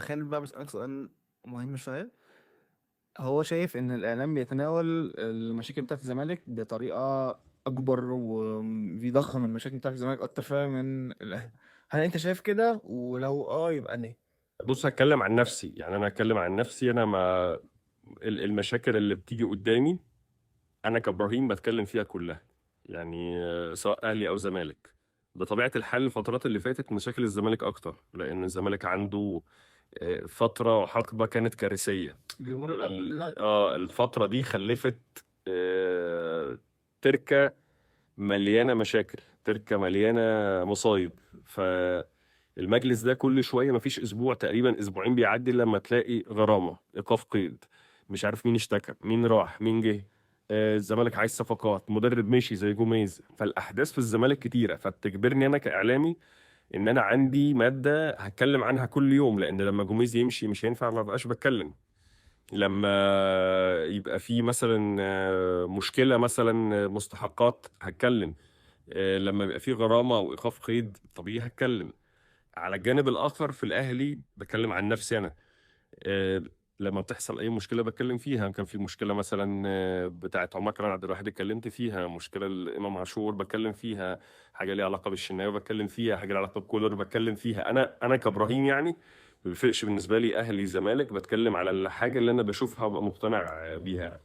خالد بقى بسألك سؤال مهم شوية. هو شايف إن الإعلام بيتناول المشاكل بتاعت الزمالك بطريقة أكبر وبيضخم المشاكل بتاعت الزمالك أكتر فعلا من الأهلي. هل أنت شايف كده؟ ولو يبقى ليه؟ بص، هتكلم عن نفسي. يعني انا هتكلم عن نفسي. انا ما المشاكل اللي بتيجي قدامي انا كابراهيم بتكلم فيها كلها. يعني سواء اهلي او زمالك. بطبيعه الحال الفترات اللي فاتت مشاكل الزمالك اكتر، لان الزمالك عنده فتره حقبه كانت كارثيه. الفتره دي خلفت آه، تركه مليانه مشاكل، تركه مليانه مصايب. فالمجلس ده كل شويه، مفيش اسبوع تقريبا اسبوعين بيعدي لما تلاقي غرامه، ايقاف قيد، مش عارف مين اشتكى، مين راح، مين جه. الزمالك عايز صفقات، مدرب مشي زي جوميز. فالاحداث في الزمالك كتيره، فبتجبرني انا كاعلامي ان انا عندي ماده هتكلم عنها كل يوم، لان لما جوميز يمشي مش هينفع ما بقاش بتكلم. لما يبقى في مثلا مشكله، مثلا مستحقات، هتكلم. لما يبقى في غرامه او ايقاف قيد طبيعي هتكلم. على الجانب الاخر في الاهلي بتكلم عن نفسي انا. آه، لما بتحصل اي مشكله بتكلم فيها. كان في مشكله مثلا بتاعه عمر كمال عبد الواحد اتكلمت فيها، مشكله الامام عاشور بتكلم فيها، حاجه ليها علاقه بالشناوي بتكلم فيها، حاجه ليها علاقه بكولر بتكلم فيها. انا كابراهيم يعني ما بيفرقش بالنسبه لي اهلي زمالك، بتكلم على الحاجه اللي انا بشوفها وابقى مقتنع بيها.